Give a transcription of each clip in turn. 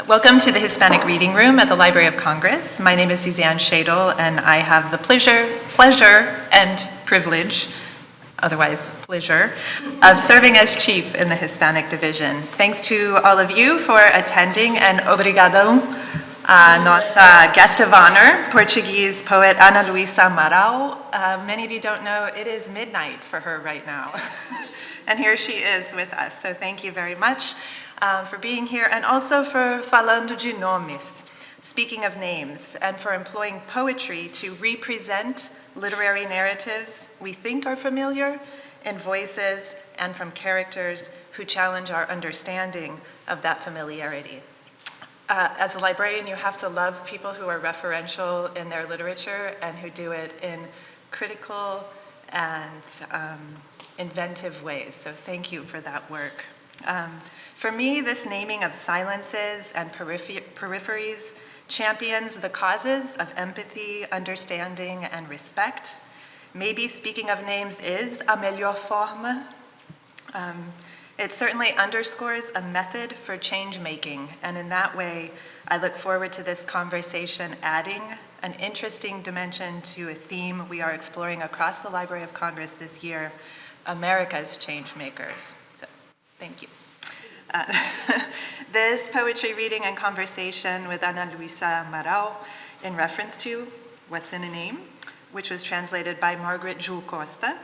Welcome to the Hispanic Reading Room at the Library of Congress. My name is Suzanne Shadle, and I have the pleasure and privilege, otherwise pleasure, of serving as chief in the Hispanic Division. Thanks to all of you for attending, and obrigado a nossa guest of honor, Portuguese poet Ana Luisa Amaral. Many of you don't know, it is midnight for her right now. And here she is with us, so thank you very much. For being here, and also for falando de nomes, speaking of names, and for employing poetry to represent literary narratives we think are familiar in voices and from characters who challenge our understanding of that familiarity. As a librarian, you have to love people who are referential in their literature and who do it in critical and inventive ways, so thank you for that work. For me, this naming of silences and peripheries champions the causes of empathy, understanding, and respect. Maybe speaking of names is a melhor forma. It certainly underscores a method for change-making, and in that way, I look forward to this conversation adding an interesting dimension to a theme we are exploring across the Library of Congress this year, America's change-makers. So, thank you. This poetry reading and conversation with Ana Luisa Amaral in reference to What's in a Name, which was translated by Margaret Jull Costa,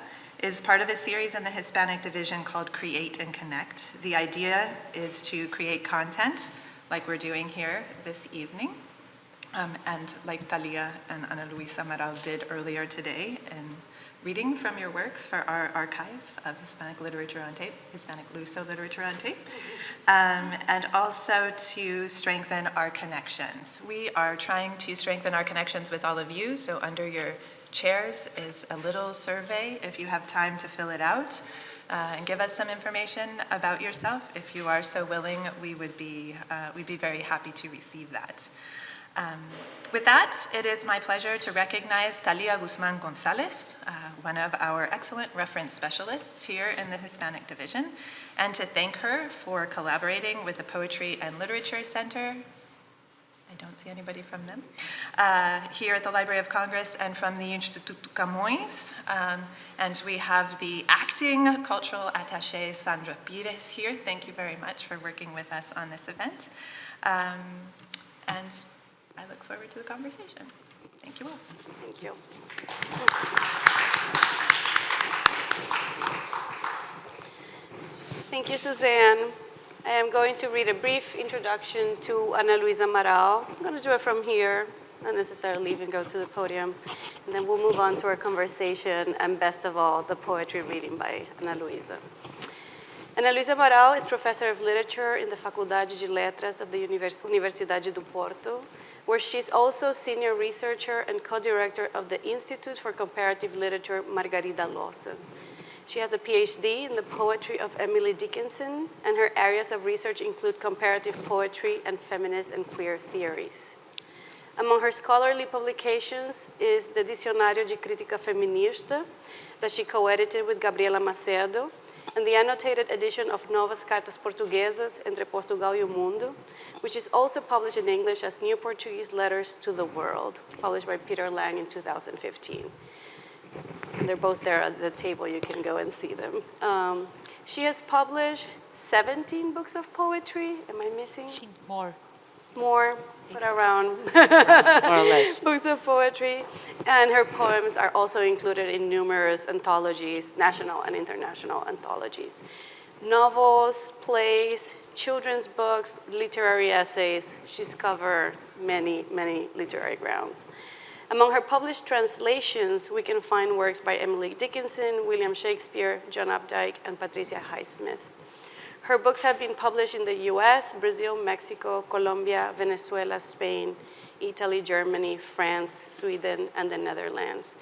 is part of a series in the Hispanic Division called Create and Connect. The idea is to create content like we're doing here this evening, and like Talia and Ana Luisa Amaral did earlier today in reading from your works for our archive of Hispanic literature on tape, Hispanic Luso literature on tape, and also to strengthen our connections. We are trying to strengthen our connections with all of you, so under your chairs is a little survey if you have time to fill it out, and give us some information about yourself. If you are so willing, we'd be very happy to receive that. With that, it is my pleasure to recognize Talia Guzman Gonzalez, one of our excellent reference specialists here in the Hispanic Division, and to thank her for collaborating with the Poetry and Literature Center. I don't see anybody from them, here at the Library of Congress and from the Instituto Camões. And we have the acting cultural attaché, Sandra Pires, here. Thank you very much for working with us on this event. And I look forward to the conversation. Thank you all. Thank you. Thank you, Suzanne. I am going to read a brief introduction to Ana Luisa Amaral. I'm going to do it from here, not necessarily even go to the podium. And then we'll move on to our conversation, and best of all, the poetry reading by Ana Luisa. Ana Luisa Amaral is professor of literature in the Faculdade de Letras of the Universidade do Porto, where she's also senior researcher and co-director of the Institute for Comparative Literature Margarida Lawson. She has a PhD in the poetry of Emily Dickinson, and her areas of research include comparative poetry and feminist and queer theories. Among her scholarly publications is the Dicionário de Crítica Feminista, that she co-edited with Gabriela Macedo, and the annotated edition of Novas Cartas Portuguesas entre Portugal e o Mundo, which is also published in English as New Portuguese Letters to the World, published by Peter Lang in 2015. And they're both there at the table. You can go and see them. She has published 17 books of poetry. Am I missing? More, but around more or less. Books of poetry. And her poems are also included in numerous anthologies, national and international anthologies. Novels, plays, children's books, literary essays. She's covered many, many literary grounds. Among her published translations, we can find works by Emily Dickinson, William Shakespeare, John Updike, and Patricia Highsmith. Her books have been published in the US, Brazil, Mexico, Colombia, Venezuela, Spain, Italy, Germany, France, Sweden, and the Netherlands.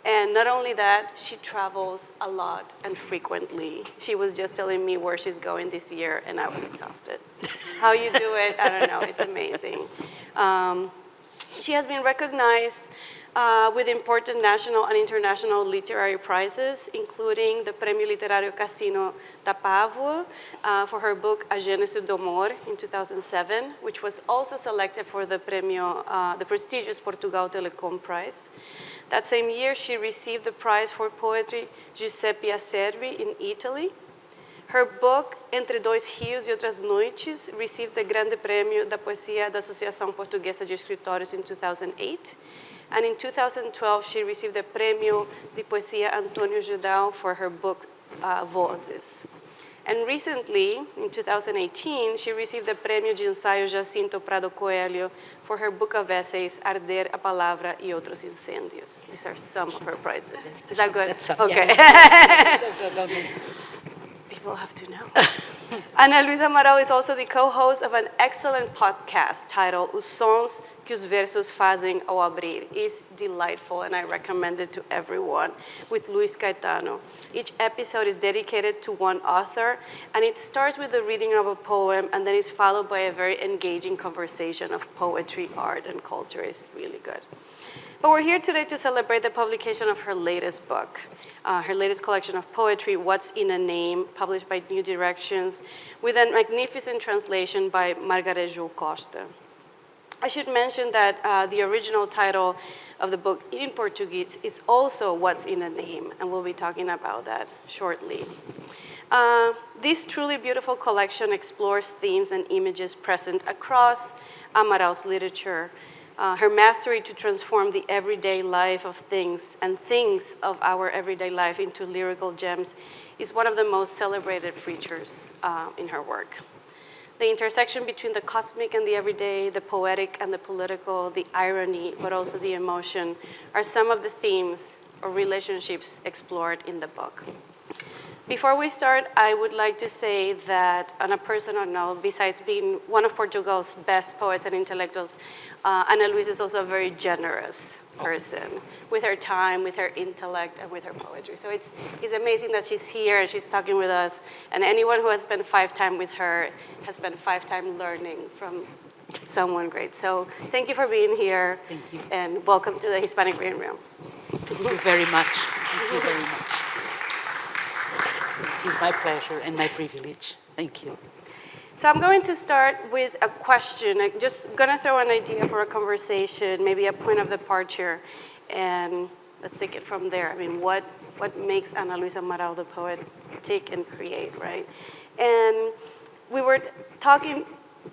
And not only that, she travels a lot and frequently. She was just telling me where she's going this year, and I was exhausted. How you do it, I don't know, it's amazing. She has been recognized with important national and international literary prizes, including the Prêmio Literário Cassino da Pávua for her book A Gênese do Amor in 2007, which was also selected for the the prestigious Portugal Telecom Prize. That same year, she received the prize for poetry Giuseppe Acerbi in Italy. Her book, Entre Dois Rios e Outras Noites, received the Grande Prêmio da Poesia da Associação Portuguesa de Escritores in 2008. And in 2012, she received the Prêmio de Poesia Antônio Judão for her book, Vozes. And recently, in 2018, she received the Prêmio de Ensaio Jacinto Prado Coelho for her book of essays, Arder a Palavra e Outros Incêndios. These are some of her prizes. Is that good? That's Okay. People have to know. Ana Luisa Amaral is also the co-host of an excellent podcast titled Os Sons que os Versos Fazem ao Abrir. It's delightful, and I recommend it to everyone, with Luis Caetano. Each episode is dedicated to one author, and it starts with the reading of a poem, and then is followed by a very engaging conversation of poetry, art, and culture. It's really good. But we're here today to celebrate the publication of her latest book, her latest collection of poetry, What's in a Name, published by New Directions, with a magnificent translation by Margaret Jull Costa. I should mention that the original title of the book in Portuguese is also What's in a Name, and we'll be talking about that shortly. This truly beautiful collection explores themes and images present across Amaral's literature. Her mastery to transform the everyday life of things and things of our everyday life into lyrical gems is one of the most celebrated features in her work. The intersection between the cosmic and the everyday, the poetic and the political, the irony, but also the emotion, are some of the themes or relationships explored in the book. Before we start, I would like to say that on a personal note, besides being one of Portugal's best poets and intellectuals, Ana Luisa is also a very generous person with her time, with her intellect, and with her poetry. So it's amazing that she's here and she's talking with us. And anyone who has spent 5 time with her has spent 5 time learning from someone great. So thank you for being here. Thank you. And welcome to the Hispanic Reading Room. Thank you very much. Thank you very much. It is my pleasure and my privilege. Thank you. So I'm going to start with a question. I'm just going to throw an idea for a conversation, maybe a point of departure, and let's take it from there. I mean, what makes Ana Luisa Amaral, the poet, tick and create, right? And we were talking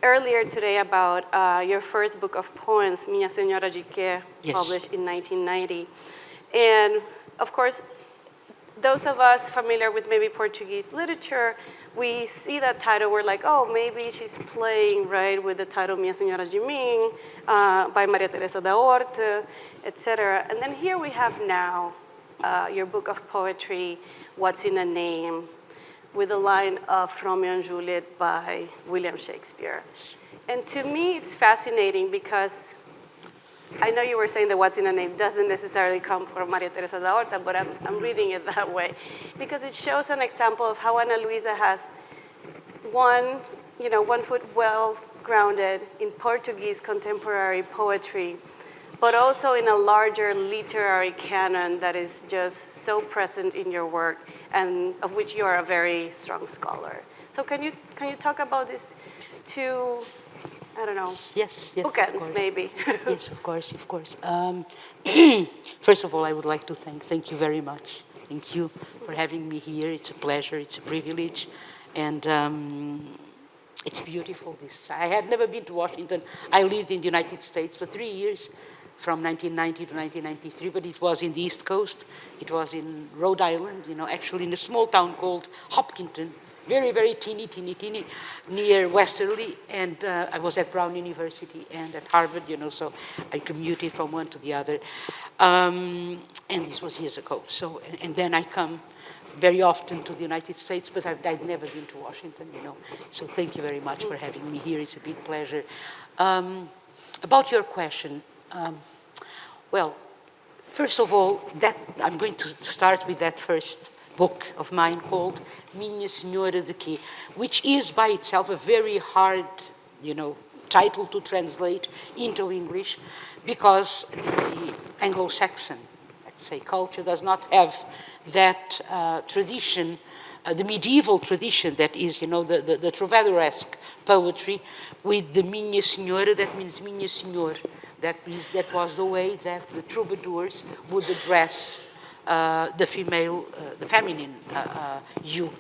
earlier today about your first book of poems, Minha Senhora de Que, Yes. published in 1990. And of course, those of us familiar with maybe Portuguese literature, we see that title, we're like, oh, maybe she's playing, right, with the title Minha Senhora de Mim, by Maria Teresa da Horta, etc. And then here we have now your book of poetry, What's in a Name, with a line of Romeo and Juliet by William Shakespeare. And to me, it's fascinating because I know you were saying that What's in a Name doesn't necessarily come from Maria Teresa da Horta, but I'm reading it that way because it shows an example of how Ana Luisa has one foot well grounded in Portuguese contemporary poetry, but also in a larger literary canon that is just so present in your work and of which you are a very strong scholar. So can you talk about these two, I don't know, Yes, bookends maybe? Yes, of course. First of all, I would like to thank you very much. Thank you for having me here. It's a pleasure, it's a privilege. And it's beautiful, this. I had never been to Washington. I lived in the United States for 3 years, from 1990 to 1993, but it was in the East Coast. It was in Rhode Island, actually in a small town called Hopkinton. Very, very teeny, near Westerly. And I was at Brown University and at Harvard, so I commuted from one to the other. And this was years ago. So, and then I come very often to the United States, but I've never been to Washington, So thank you very much for having me here. It's a big pleasure. About your question, well, first of all, I'm going to start with that first book of mine called Minha Senhora de Que, which is by itself a very hard, title to translate into English because the Anglo-Saxon, let's say, culture does not have that tradition, the medieval tradition that is, the trovadoresque poetry with the Minha Senhora, that means Minha Senhor. That was the way that the troubadours would address the feminine you.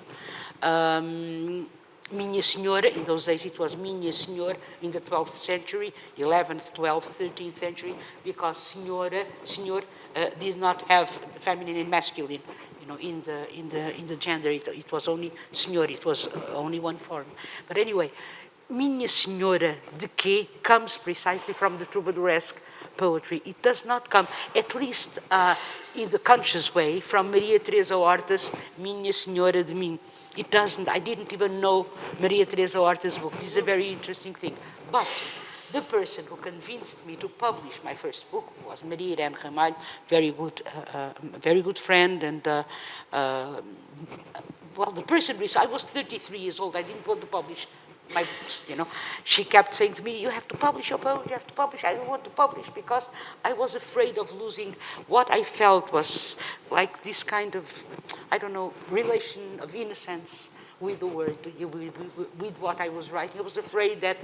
Minha Senhora, in those days it was Minha Senhor in the 12th century, 11th, 12th, 13th century, because Senhor did not have feminine and masculine, in the gender. It was only Senhor. It was only one form. But anyway, Minha Senhora de quê comes precisely from the troubadoresque poetry. It does not come, at least in the conscious way, from Maria Teresa Horta's Minha Senhora de mim. It doesn't. I didn't even know Maria Teresa Horta's book. This is a very interesting thing. But the person who convinced me to publish my first book was Maria Irene Ramalho, very good friend, and well, the person, I was 33 years old. I didn't want to publish my books, She kept saying to me, you have to publish your poem, you have to publish. I don't want to publish because I was afraid of losing what I felt was like this kind of, relation of innocence with the word, with what I was writing. I was afraid that,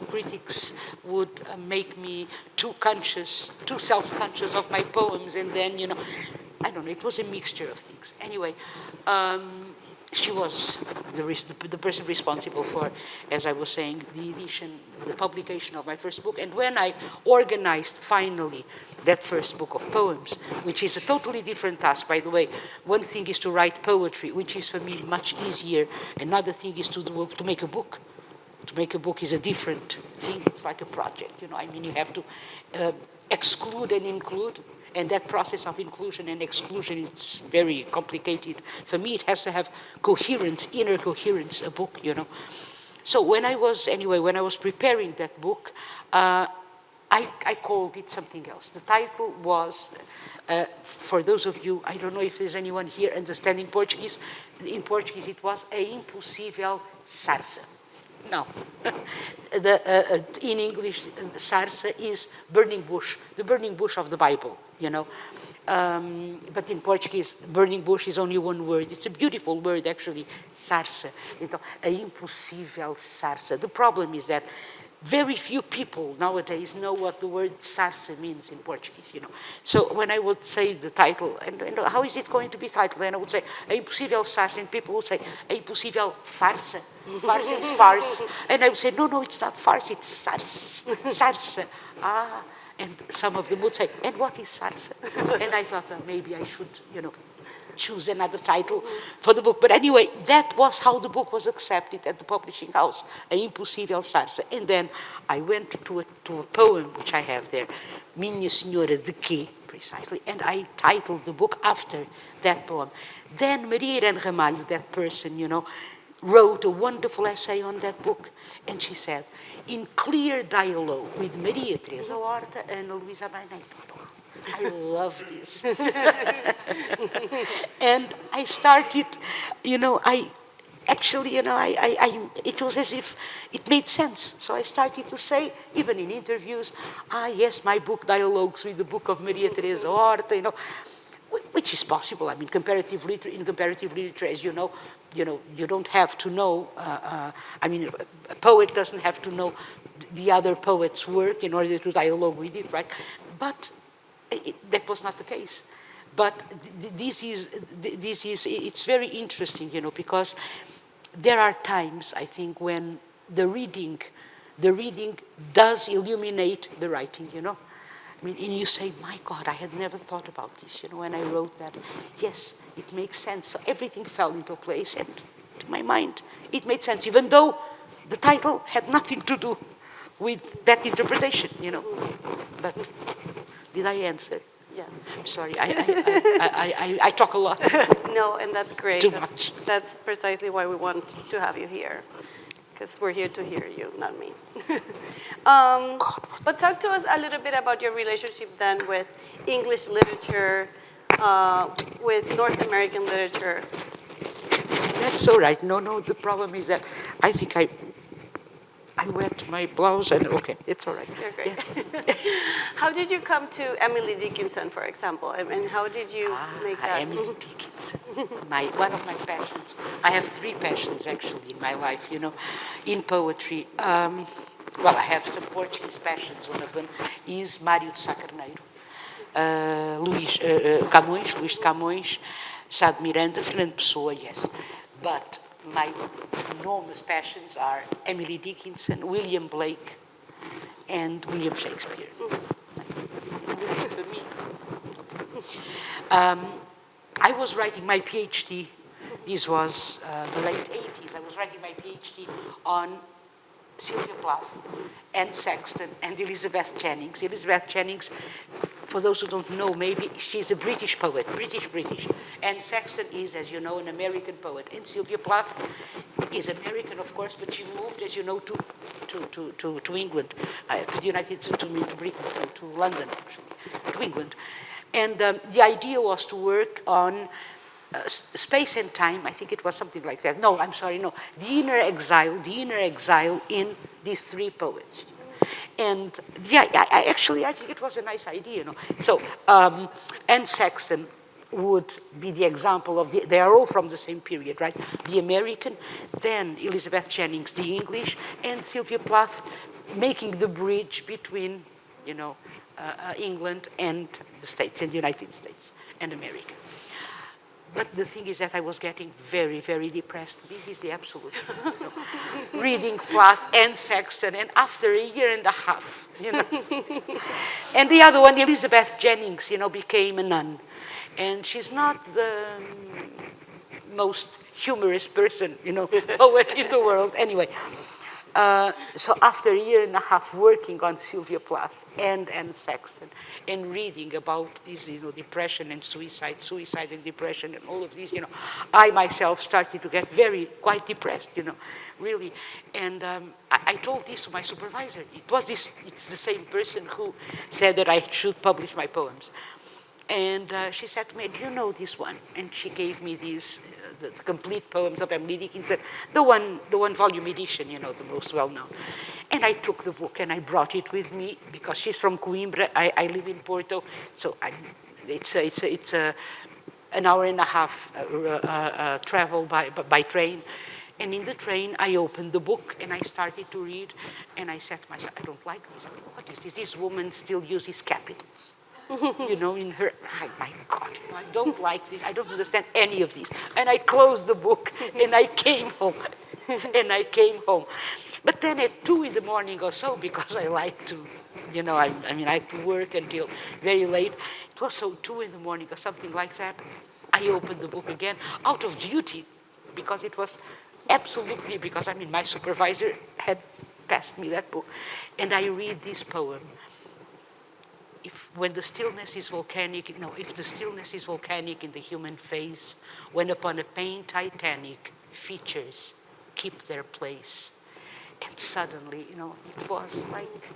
critics would make me too self-conscious of my poems, and then, I don't know, it was a mixture of things. Anyway, she was the person responsible for, as I was saying, the publication of my first book. And when I organized finally that first book of poems, which is a totally different task, by the way. One thing is to write poetry, which is for me much easier. Another thing is to make a book. To make a book is a different thing. It's like a project, you have to exclude and include. And that process of inclusion and exclusion is very complicated. For me, it has to have coherence, inner coherence, a book, So when I was preparing that book, I called it something else. The title was, for those of you, I don't know if there's anyone here understanding Portuguese. In Portuguese, it was A Impossível Sarsa. No. In English, sarsa is burning bush, the burning bush of the Bible, But in Portuguese, burning bush is only one word. It's a beautiful word, actually, sarsa. A impossível sarsa. The problem is that very few people nowadays know what the word sarsa means in Portuguese, So when I would say the title, and how is it going to be titled? And I would say, A Impossível Sarsa, and people would say, A Impossível Farsa. Farsa is farce. And I would say, no, it's not farce, it's sarsa. And some of them would say, and what is sarsa? And I thought, well, maybe I should, choose another title for the book. But anyway, that was how the book was accepted at the publishing house, A Impossível Sarsa. And then I went to a poem which I have there, Minha Senhora de quê, precisely, and I titled the book after that poem. Then Maria Irene Ramalho, that person, wrote a wonderful essay on that book, and she said, in clear dialogue with Maria Teresa Horta and Ana Luisa Amaral. I thought, oh, I love this. And I started, it was as if it made sense. So I started to say, even in interviews, yes, my book dialogues with the book of Maria Teresa Horta, which is possible. I mean, in comparative literature, as you know, you don't have to know, a poet doesn't have to know the other poet's work in order to dialogue with it, right? But that was not the case. But it's very interesting, because there are times, I think, when the reading does illuminate the writing, and you say, my God, I had never thought about this, when I wrote that. Yes, it makes sense. So everything fell into place, and to my mind, it made sense, even though the title had nothing to do with that interpretation, But did I answer? Yes. I'm sorry, I talk a lot. No, and that's great. Too much. That's precisely why we want to have you here, because we're here to hear you, not me. But talk to us a little bit about your relationship then with English literature, with North American literature. That's all right. No, the problem is that I think I I wet my blouse and okay, it's all right. You're great. How did you come to Emily Dickinson, for example? I mean, how did you make that? Emily Dickinson, one of my passions. I have three passions actually in my life, in poetry. Well, I have some Portuguese passions. One of them is Mário de Sá Carneiro, Luís de Camões, Sá de Miranda, Fernando Pessoa, yes. But my enormous passions are Emily Dickinson, William Blake, and William Shakespeare. For me. I was writing my PhD. This was the late 80s. I was writing my PhD on Sylvia Plath and Sexton and Elizabeth Jennings. Elizabeth Jennings, for those who don't know, maybe she's a British poet, British. And Sexton is, as you know, an American poet. And Sylvia Plath is American, of course, but she moved, as you know, to England, to the United, to Britain, to London, actually, to England. And the idea was to work on space and time. I think it was something like that. No, I'm sorry, no. The inner exile in these three poets. And yeah, I think it was a nice idea, So, and Sexton would be the example of they are all from the same period, right? The American, then Elizabeth Jennings, the English, and Sylvia Plath making the bridge between, England and the States, and the United States and America. But the thing is that I was getting very, very depressed. This is the absolute truth, Reading Plath and Sexton, and after a year and a half, And the other one, Elizabeth Jennings, became a nun. And she's not the most humorous person, poet in the world. Anyway, so after a year and a half working on Sylvia Plath and Sexton and reading about this, depression and suicide and depression and all of these, I myself started to get quite depressed, really. And I told this to my supervisor. It's the same person who said that I should publish my poems. And she said to me, do you know this one? And she gave me these, the complete poems of Emily Dickinson, the one volume edition, the most well-known. And I took the book and I brought it with me because she's from Coimbra. I live in Porto, so it's an hour and a half travel by train. And in the train, I opened the book and I started to read. And I said to myself, I don't like this. What is this? This woman still uses capitals. In her, my God, I don't like this. I don't understand any of these. And I closed the book and I came home. But then at 2 in the morning or so, because I like to, I like to work until very late. It was so 2 in the morning or something like that. I opened the book again out of duty, because it was absolutely, because my supervisor had passed me that book. And I read this poem. If the stillness is volcanic in the human face, when upon a pain titanic features keep their place. And suddenly, it was like,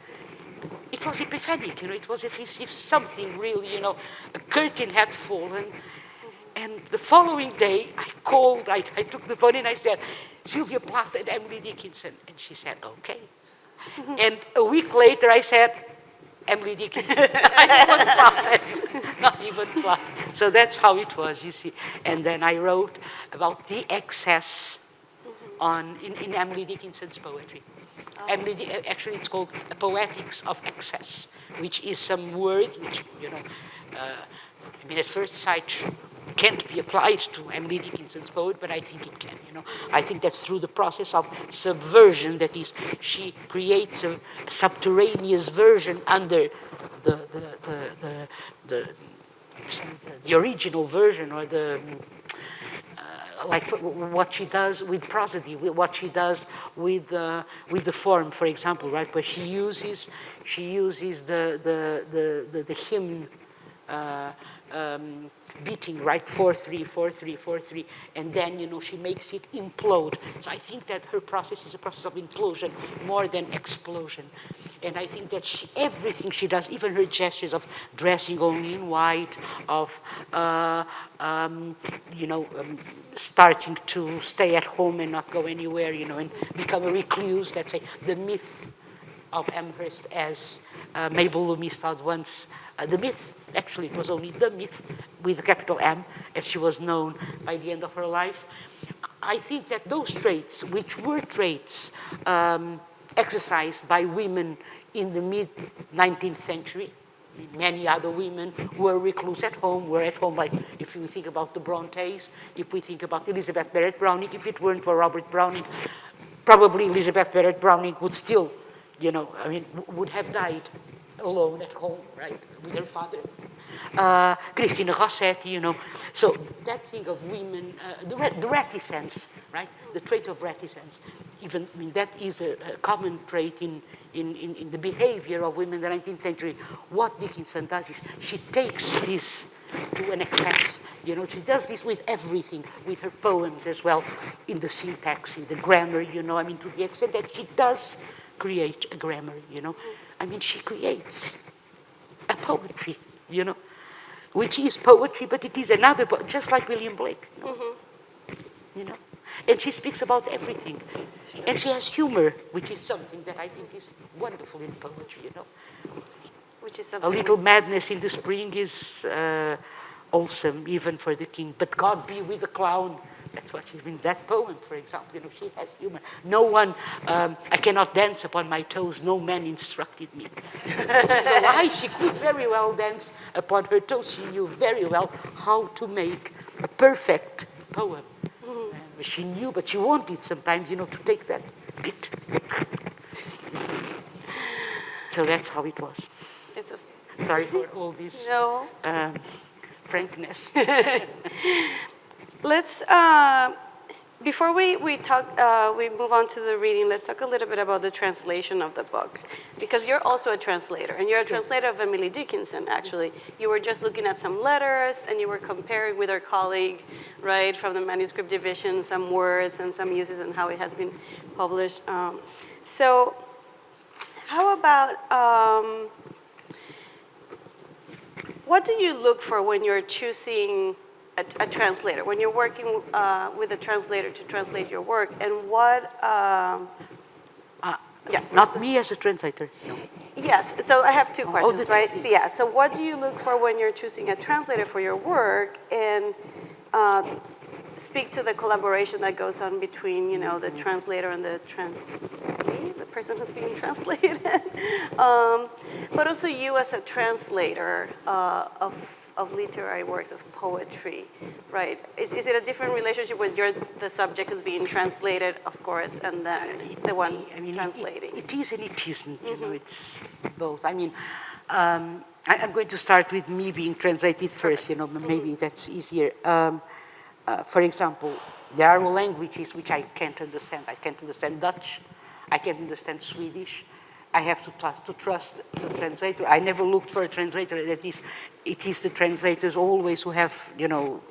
it was epiphanic, it was as if something really, a curtain had fallen. And the following day, I took the phone and I said, Sylvia Plath and Emily Dickinson. And she said, okay. And a week later, I said, Emily Dickinson. Not even Plath. So that's how it was, you see. And then I wrote about the excess in Emily Dickinson's poetry. Actually, it's called A Poetics of Excess, which is some word which, at first sight can't be applied to Emily Dickinson's poet, but I think it can, I think that's through the process of subversion, that is, she creates a subterraneous version under the original version, or like what she does with prosody, what she does with the form, for example, right, where she uses the hymn beating, right? 4-3, 4-3, 4-3, and then, you know, she makes it implode. So I think that her process is a process of implosion more than explosion. And I think that everything she does, even her gestures of dressing only in white, of, starting to stay at home and not go anywhere, you know, and become a recluse, let's say, the myth of Amherst, as Mabel Loomis thought once, the myth, actually it was only the myth with a capital M, as she was known by the end of her life. I think that those traits, which were traits exercised by women in the mid-19th century, many other women were recluse at home, were at home, like if you think about the Brontes, if we think about Elizabeth Barrett Browning, if it weren't for Robert Browning, probably Elizabeth Barrett Browning would still, you know, I mean, would have died alone at home, right, with her father. Christina Rossetti, you know. So that thing of women, the reticence, right, the trait of reticence, even, I mean, that is a common trait in the behavior of women in the 19th century. What Dickinson does is she takes this to an excess. You know, she does this with everything, with her poems as well, in the syntax, in the grammar, you know, I mean, to the extent that she does create a grammar, you know. I mean, she creates a poetry, you know, which is poetry, but it is another, just like William Blake, you know. You know? And she speaks about everything. And she has humor, which is something that I think is wonderful in poetry, you know. Which is A little madness in the spring is awesome, even for the king. But God be with the clown. That's what she's in that poem, for example. You know, she has humor. No one, I cannot dance upon my toes. No man instructed me. She's a lie. She could very well dance upon her toes. She knew very well how to make a perfect poem. She knew, but she wanted sometimes, you know, to take that bit. So that's how it was. Sorry for all this frankness. Let's, before we talk, we move on to the reading, let's talk a little bit about the translation of the book. Because you're also a translator, and you're a translator of Emily Dickinson, actually. Yes. You were just looking at some letters, and you were comparing with our colleague, right, from the manuscript division, some words and some uses and how it has been published. So how about, what do you look for when you're choosing a translator, when you're working with a translator to translate your work, and what, Not me as a translator, no. Yes, so I have two questions, right? So, yeah, so what do you look for when you're choosing a translator for your work, and speak to the collaboration that goes on between, you know, the translator and the translatee, the person who's being translated, but also you as a translator of literary works, of poetry, right? Is it a different relationship when you're the subject who's being translated, of course, and then the one translating? It is and it isn't, you know, it's both. I mean, I'm going to start with me being translated first, you know, maybe that's easier. For example, there are languages which I can't understand. I can't understand Dutch. I can't understand Swedish. I have to trust the translator. I never looked for a translator. It is the translators always who have, you know,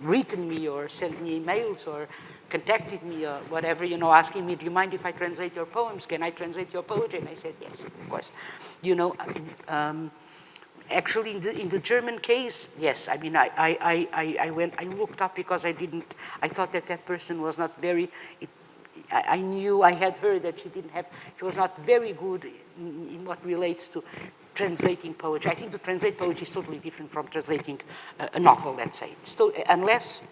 written me or sent me emails or contacted me or whatever, you know, asking me, do you mind if I translate your poems? Can I translate your poetry? And I said, yes, of course. You know, actually, in the German case, yes. I mean, I looked up because I thought that person was not very, I knew, I had heard that she was not very good in what relates to translating poetry. I think to translate poetry is totally different from translating a novel, let's say. Unless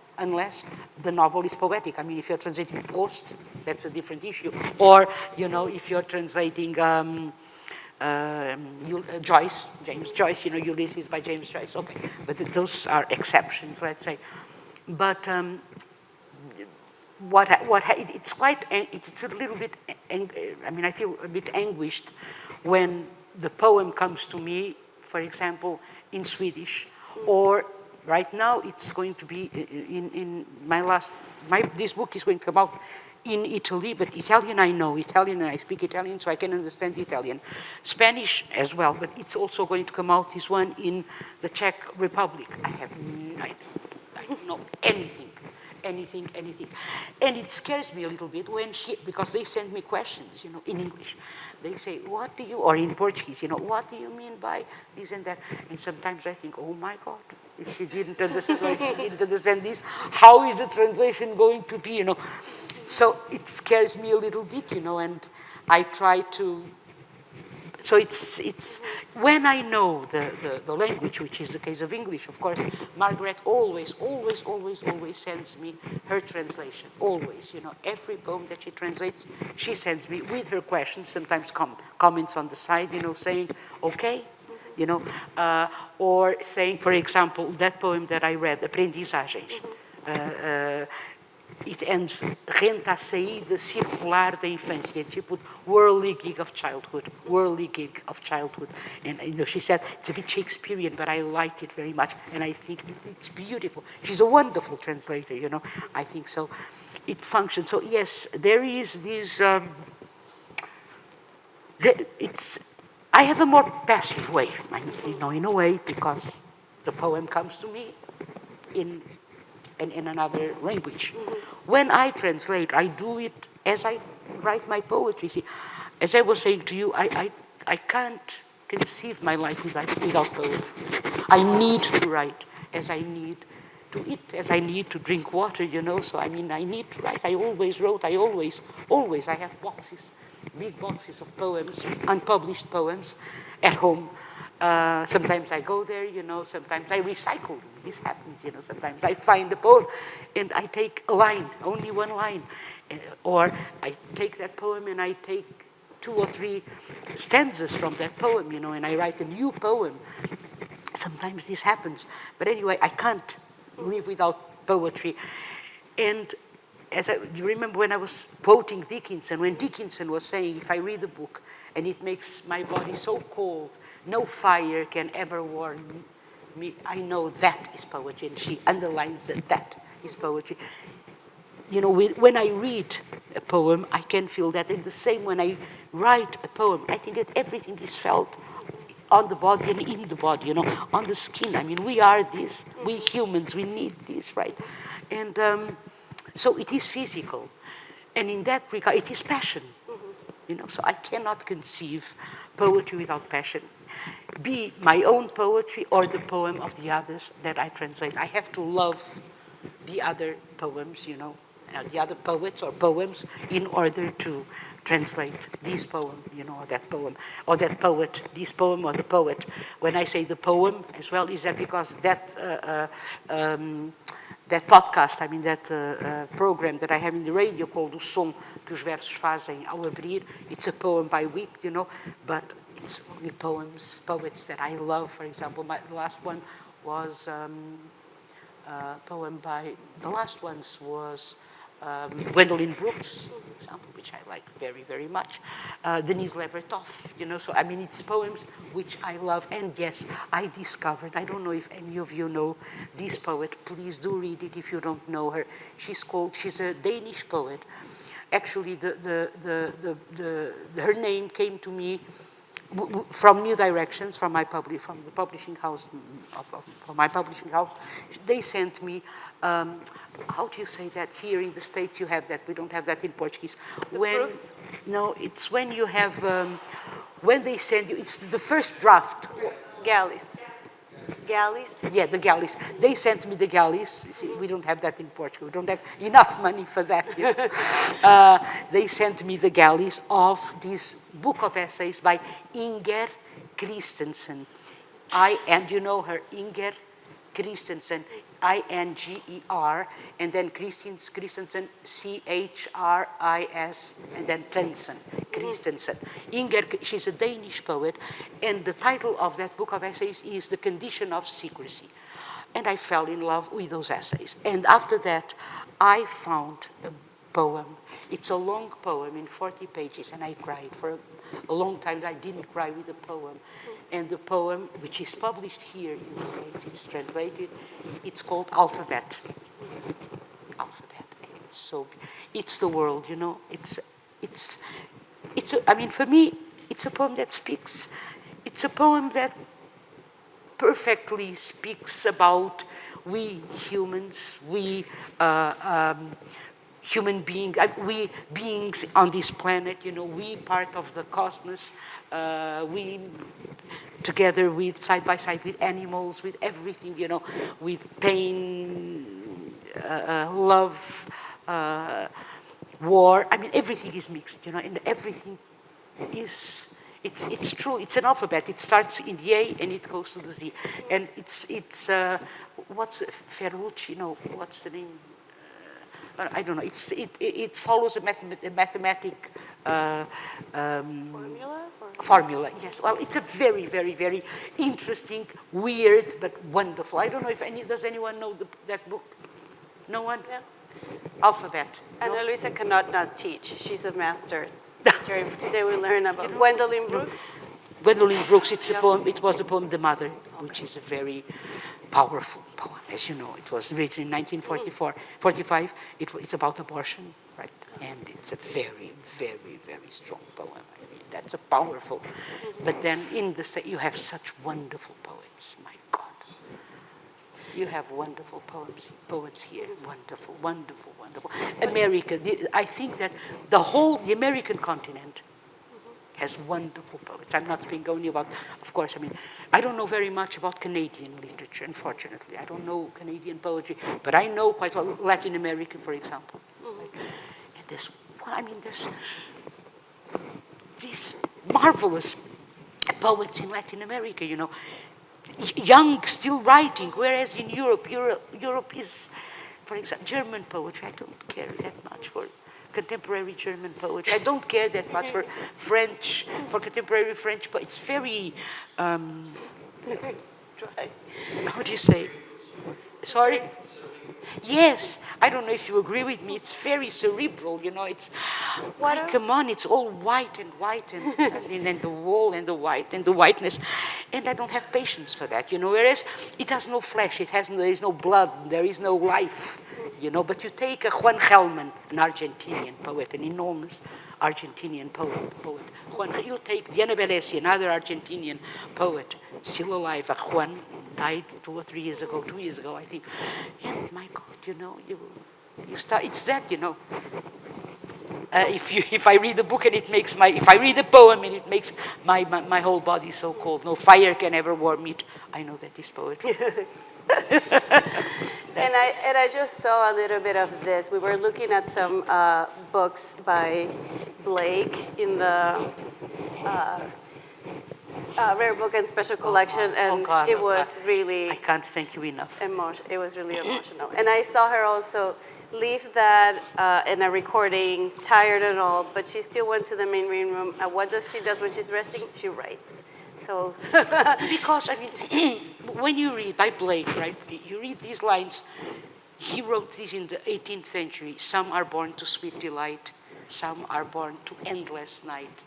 the novel is poetic. I mean, if you're translating Proust, that's a different issue. Or, you know, if you're translating Joyce, James Joyce, you know, Ulysses by James Joyce, okay. But those are exceptions, let's say. But it's a little bit, I mean, I feel a bit anguished when the poem comes to me, for example, in Swedish, or right now it's going to be in this book is going to come out in Italy, but Italian I know Italian and I speak Italian, so I can understand Italian. Spanish as well, but it's also going to come out, this one, in the Czech Republic. I don't know anything. And it scares me a little bit when because they send me questions, in English. They say, what do you, or in Portuguese, what do you mean by this and that? And sometimes I think, oh my God, if she didn't understand, or if she didn't understand this, how is the translation going to be, So it scares me a little bit, and I try to, so it's when I know the language, which is the case of English, of course, Margaret always sends me her translation, always, every poem that she translates, she sends me with her questions, sometimes comments on the side, saying, okay, or saying, for example, that poem that I read, Aprendizagens, it ends, renta a saída circular da infância, and she put whirly gig of childhood. And she said, it's a bit Shakespearean, but I like it very much, and I think it's beautiful. She's a wonderful translator, I think so. It functions. So yes, there is this, I have a more passive way, in a way, because the poem comes to me in another language. When I translate, I do it as I write my poetry. See, as I was saying to you, I can't conceive my life without poetry. I need to write as I need to eat, as I need to drink water, so I need to write. I always wrote, I have boxes, big boxes of poems, unpublished poems at home. Sometimes I go there, sometimes I recycle. This happens, sometimes I find a poem and I take a line, only one line. Or I take that poem and I take 2 or 3 stanzas from that poem, and I write a new poem. Sometimes this happens. But anyway, I can't live without poetry. And you remember when I was quoting Dickinson, when Dickinson was saying, if I read a book and it makes my body so cold, no fire can ever warm me, I know that is poetry. And she underlines that is poetry. When I read a poem, I can feel that. And the same when I write a poem, I think that everything is felt on the body and in the body, on the skin. We are this. We humans, we need this, right? And so it is physical. And in that regard, it is passion. So I cannot conceive poetry without passion. Be my own poetry or the poem of the others that I translate. I have to love the other poems, the other poets or poems in order to translate this poem, or that poem, or that poet, this poem or the poet. When I say the poem as well, is that because that podcast, that program that I have in the radio called O Som que os Versos Fazem ao Abrir, it's a poem by week, but it's only poets that I love. For example, the last one was poem by, the last ones was Gwendolyn Brooks, for example, which I like very, very much. Denise Levertov, so it's poems which I love. And yes, I discovered, I don't know if any of you know this poet, please do read it if you don't know her. She's a Danish poet. Actually, her name came to me from New Directions, from the publishing house, from my publishing house. They sent me, how do you say that? Here in the States you have that, we don't have that in Portuguese. Proofs? No, it's when you have, when they send you, it's the first draft. Galleys. Yeah, the galleys. They sent me the galleys. See, we don't have that in Portugal. We don't have enough money for that. They sent me the galleys of this book of essays by Inger Christensen. And you know her, Inger Christensen, I-N-G-E-R, and then Christensen, C-H-R-I-S, and then Christensen. Inger, she's a Danish poet, and the title of that book of essays is The Condition of Secrecy. And I fell in love with those essays. And after that, I found a poem. It's a long poem in 40 pages, and I cried. For a long time, I didn't cry with a poem. And the poem, which is published here in the States, it's translated, it's called Alphabet. Alphabet. it's the world, you know. I mean, for me, it's a poem that speaks. It's a poem that perfectly speaks about we humans, we human beings, we beings on this planet, you know, we part of the cosmos, we together with, side by side with animals, with everything, you know, with pain, love, war. I mean, everything is mixed, you know, and everything is, it's true. It's an alphabet. It starts in the A and it goes to the Z. And it's what's Ferrucci? No, what's the name? I don't know. It follows a mathematic formula. Yes. Well, it's a very, very, very interesting, weird, but wonderful. I don't know if does anyone know that book? No one? Yeah. Alphabet. Ana No? Luisa cannot not teach. She's a master teacher. Today we learn about Gwendolyn Brooks. Gwendolyn Brooks, it's a poem, it was the poem The Mother, which is a very powerful poem, as you know. It was written in 1945. It's about abortion, right? And it's a very, very, very strong poem. I mean, that's a powerful. But then in the state, you have such wonderful poets, my God. You have wonderful poets here. Wonderful, wonderful, wonderful. America, I think that the American continent has wonderful poets. I'm not speaking only about, of course, I mean, I don't know very much about Canadian literature, unfortunately. I don't know Canadian poetry, but I know quite well Latin America, for example. Right? And there's these marvelous poets in Latin America, you know, young, still writing, whereas in Europe is, for example, German poetry. I don't care that much for contemporary German poetry. I don't care that much for contemporary French, but it's very, Dry. how do you say? Sorry? Yes, I don't know if you agree with me. It's very cerebral, you know. It's like, come on, it's all white and the wall and the white and the whiteness, and I don't have patience for that, you know. Whereas it has no flesh, there is no blood, there is no life, you know. But you take a Juan Gelman, an Argentinian poet, an enormous Argentinian poet. You take Diana Bellesi, another Argentinian poet, still alive. Juan died 2 or 3 years ago, 2 years ago, I think. And my God, you know, you start. It's that, you know. If I read a book and if I read a poem and it makes my whole body so cold, no fire can ever warm it, I know that is poetry. And I just saw a little bit of this. We were looking at some books by Blake in the Rare Book and Special Collection, and it was really... I can't thank you enough. It was really emotional. And I saw her also leave that in a recording, tired and all, but she still went to the main reading room. What does she do when she's resting? She writes. So... Because, I mean, when you read by Blake, right, you read these lines. He wrote these in the 18th century. Some are born to sweet delight. Some are born to endless night.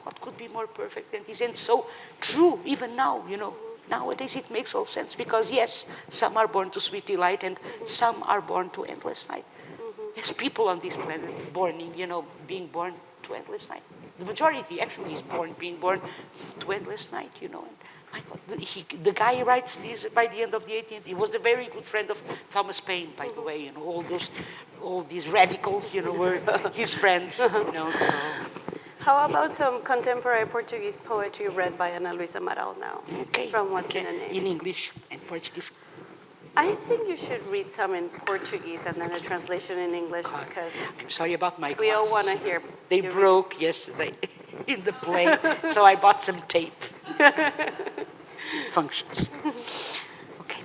What could be more perfect than this? And so true, even now, you know. Nowadays it makes all sense because, yes, some are born to sweet delight and some are born to endless night. There's people on this planet being born to endless night. The majority actually is being born to endless night, you know. And my God, the guy writes this by the end of the 18th. He was a very good friend of Thomas Paine, by the way. You know, all these radicals, you know, were his friends. You know. So. How about some contemporary Portuguese poetry read by Ana Luisa Amaral now? Okay. From What's in a Name? In English and Portuguese. I think you should read some in Portuguese and then a translation in English because I'm sorry about my glasses. we all want to hear. They broke yesterday in the play, so I bought some tape. Functions. Okay.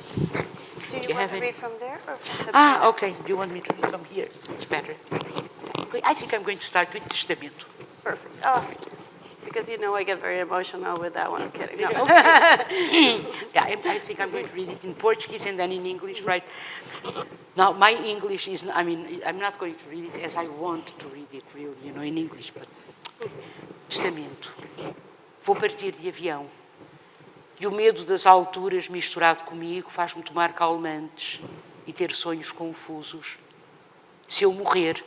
Do you want to read from there or from the okay. Do you want me to read from here? It's better. Okay. I think I'm going to start with Testamento. Perfect. Oh, because you know I get very emotional with that one. I'm kidding. No. Okay. Yeah, I think I'm going to read it in Portuguese and then in English, right? Now, my English is, I mean, I'm not going to read it as I want to read it, really, you know, in English, but... Testamento. Vou partir de avião. E o medo das alturas misturado comigo faz-me tomar calmantes e ter sonhos confusos. Se eu morrer,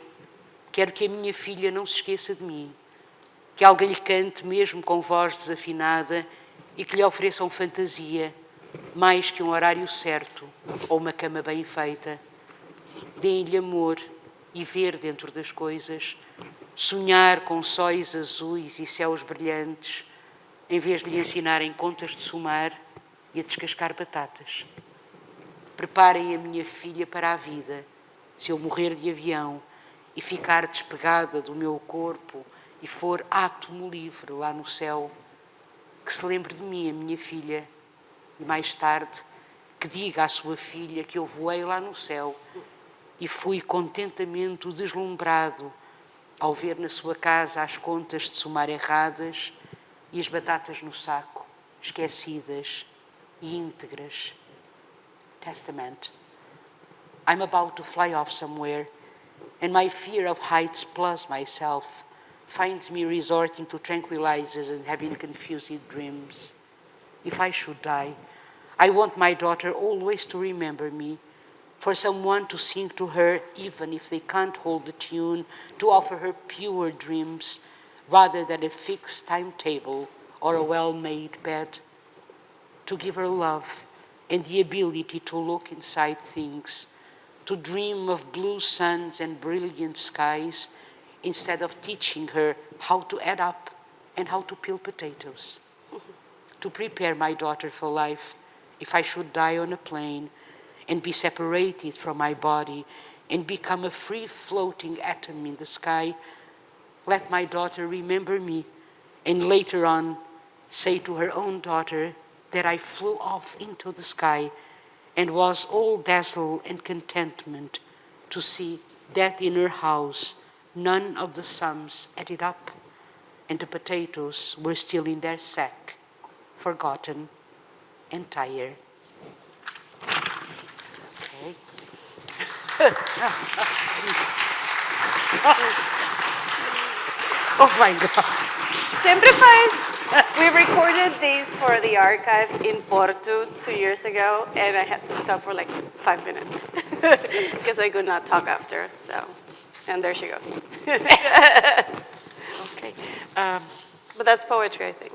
quero que a minha filha não se esqueça de mim, que alguém lhe cante mesmo com voz desafinada e que lhe ofereçam fantasia, mais que um horário certo ou uma cama bem feita. Deem-lhe amor e ver dentro das coisas, sonhar com sóis azuis e céus brilhantes, em vez de lhe ensinarem contas de somar e a descascar batatas. Preparem a minha filha para a vida, se eu morrer de avião e ficar despegada do meu corpo e for átomo livre lá no céu, que se lembre de mim, a minha filha, e mais tarde que diga à sua filha que eu voei lá no céu e fui contentamente deslumbrado ao ver na sua casa as contas de somar erradas e as batatas no saco, esquecidas e íntegras. Testament. I'm about to fly off somewhere, and my fear of heights plus myself finds me resorting to tranquilizers and having confused dreams. If I should die, I want my daughter always to remember me, for someone to sing to her even if they can't hold the tune, to offer her pure dreams rather than a fixed timetable or a well-made bed, to give her love and the ability to look inside things, to dream of blue suns and brilliant skies instead of teaching her how to add up and how to peel potatoes, to prepare my daughter for life if I should die on a plane and be separated from my body and become a free-floating atom in the sky. Let my daughter remember me and later on say to her own daughter that I flew off into the sky and was all dazzle and contentment to see that in her house none of the sums added up and the potatoes were still in their sack, forgotten and tired. Okay. Oh my God. Sempre faz. We recorded these for the archive in Porto 2 years ago, and I had to stop for like 5 minutes because I could not talk after. So, and there she goes. Okay. But that's poetry, I think.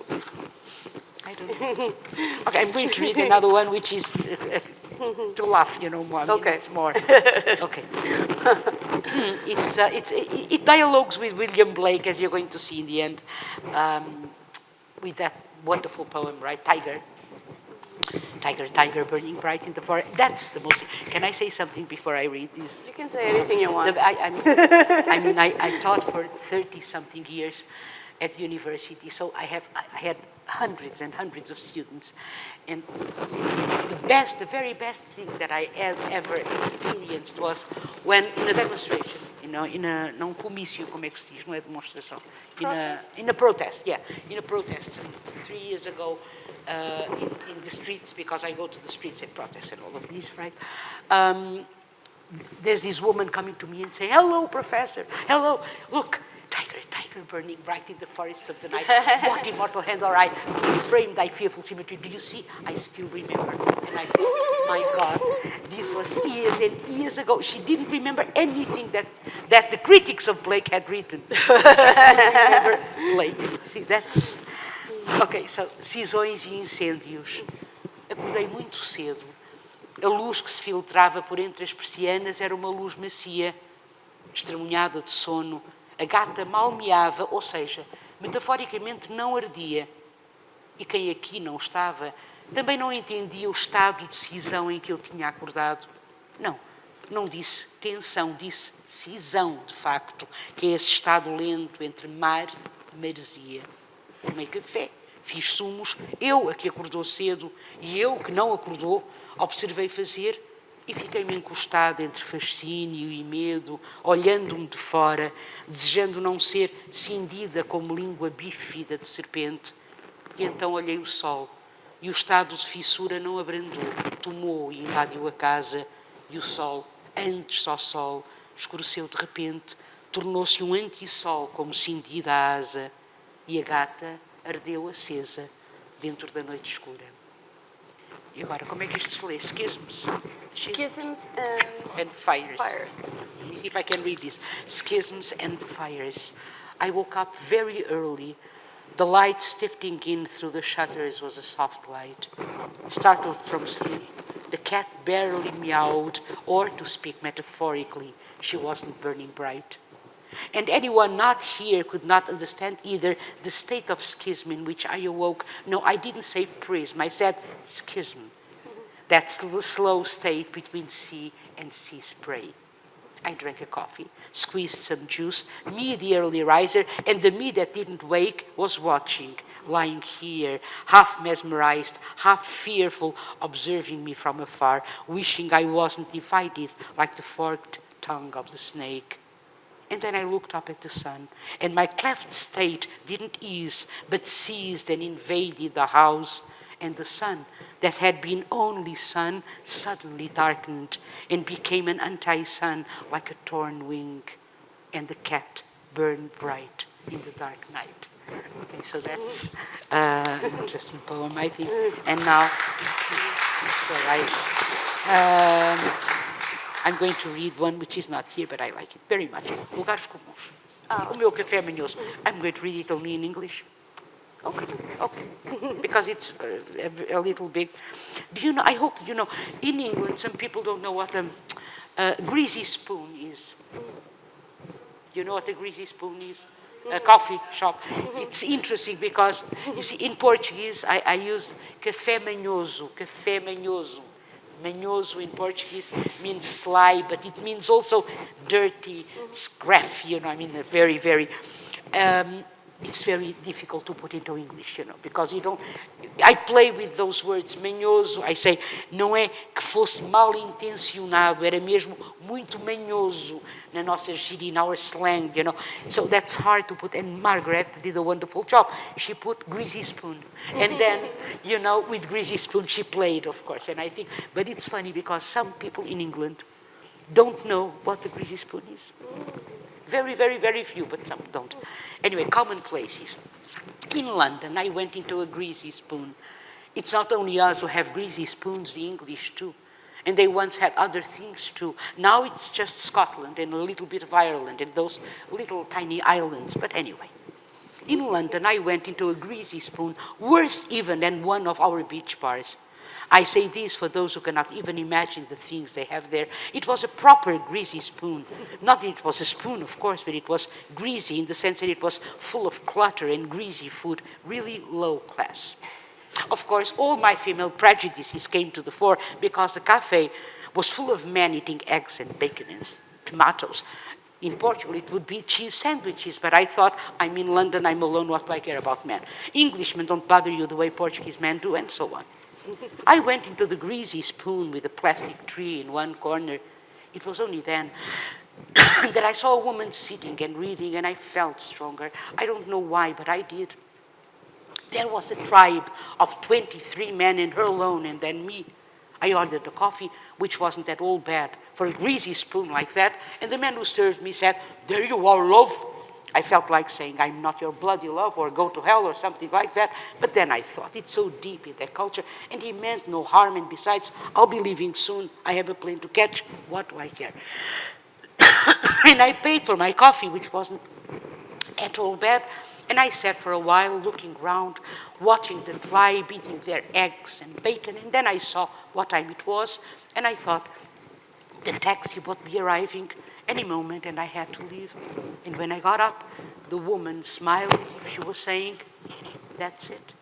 I don't know. Okay, I'm going to read another one, which is to laugh, more. Okay. It's more. Okay. It dialogues with William Blake, as you're going to see in the end, with that wonderful poem, right? Tiger. Tiger, tiger, burning bright in the forest. That's the most. Can I say something before I read this? You can say anything you want. I taught for 30-something years at university, so I had hundreds and hundreds of students, and the very best thing that I had ever experienced was when in a demonstration, num comício, como é que se diz, não é demonstração, in a protest, yeah, in a protest 3 years ago in the streets, because I go to the streets and protest and all of these, right? There's this woman coming to me and saying, "Hello, professor, hello, look, tiger, tiger burning bright in the forests of the night. What immortal hand or eye framed thy fearful symmetry? Do you see? I still remember." And I thought, my God, this was years and years ago. She didn't remember anything that the critics of Blake had written. She didn't remember Blake. See, that's... Okay, so, cisões e incêndios. Acordei muito cedo. A luz que se filtrava por entre as persianas era uma luz macia, estremunhada de sono. A gata mal meava, ou seja, metaforicamente não ardia. E quem aqui não estava, também não entendia o estado de cisão em que eu tinha acordado. Não disse tensão, disse cisão, de facto, que é esse estado lento entre mar e maresia. Tomei café, fiz sumos, eu a que acordou cedo e eu que não acordou, observei fazer e fiquei-me encostada entre fascínio e medo, olhando-me de fora, desejando não ser cindida como língua bífida de serpente. E então olhei o sol, e o estado de fissura não abrandou, tomou e invadiu a casa, e o sol, antes só sol, escureceu de repente, tornou-se um antissol como cindida a asa, e a gata ardeu acesa dentro da noite escura. E agora, como é que isto se lê? Schisms. Schisms And fires. fires. Let me see if I can read this. Schisms and fires. I woke up very early. The light sifting in through the shutters was a soft light. Startled from sleep, the cat barely meowed, or, to speak metaphorically, she wasn't burning bright. And anyone not here could not understand either the state of schism in which I awoke. No, I didn't say prism, I said schism. That's the slow state between sea and sea spray. I drank a coffee, squeezed some juice. Me, the early riser, and the me that didn't wake was watching, lying here, half mesmerized, half fearful, observing me from afar, wishing I wasn't divided like the forked tongue of the snake. And then I looked up at the sun, and my cleft state didn't ease, but seized and invaded the house, and the sun, that had been only sun, suddenly darkened and became an anti-sun like a torn wing, and the cat burned bright in the dark night. Okay, so that's an interesting poem, I think. And now, so I'm going to read one which is not here, but I like it very much. Lugares Comuns. O meu café manhoso. I'm going to read it only in English. Okay, because it's a little big. Do you know, I hope you know, in England, some people don't know what a greasy spoon is. You know what a greasy spoon is? A coffee shop. It's interesting because, you see, in Portuguese, I use café manhoso, café manhoso. Manhoso in Portuguese means sly, but it means also dirty, scruffy, you know, I mean, very, very... it's very difficult to put into English, you know, because you don't... I play with those words, manhoso, I say, não é que fosse mal intencionado, era mesmo muito manhoso na nossa gíria, in our slang, you know. So that's hard to put, and Margaret did a wonderful job. She put greasy spoon, and then, you know, with greasy spoon she played, of course, and I think, but it's funny because some people in England don't know what the greasy spoon is. Very, very, very few, but some don't. Anyway, commonplaces. In London, I went into a greasy spoon. It's not only us who have greasy spoons, the English too. And they once had other things too. Now it's just Scotland and a little bit of Ireland and those little tiny islands. But anyway, in London, I went into a greasy spoon, worse even than one of our beach bars. I say this for those who cannot even imagine the things they have there. It was a proper greasy spoon. Not that it was a spoon, of course, but it was greasy in the sense that it was full of clutter and greasy food, really low class. Of course, all my female prejudices came to the fore because the cafe was full of men eating eggs and bacon and tomatoes. In Portugal, it would be cheese sandwiches, but I thought, I'm in London, I'm alone, what do I care about men? Englishmen don't bother you the way Portuguese men do, and so on. I went into the greasy spoon with a plastic tree in one corner. It was only then that I saw a woman sitting and reading, and I felt stronger. I don't know why, but I did. There was a tribe of 23 men and her alone, and then me. I ordered a coffee, which wasn't at all bad, for a greasy spoon like that, and the man who served me said, "There you are, love." I felt like saying, "I'm not your bloody love," or "go to hell," or something like that. But then I thought, it's so deep in their culture, and he meant no harm, and besides, I'll be leaving soon. I have a plane to catch. What do I care? And I paid for my coffee, which wasn't at all bad, and I sat for a while looking round, watching the tribe eating their eggs and bacon, and then I saw what time it was, and I thought, the taxi would be arriving any moment, and I had to leave. And when I got up, the woman smiled as if she was saying, "That's it."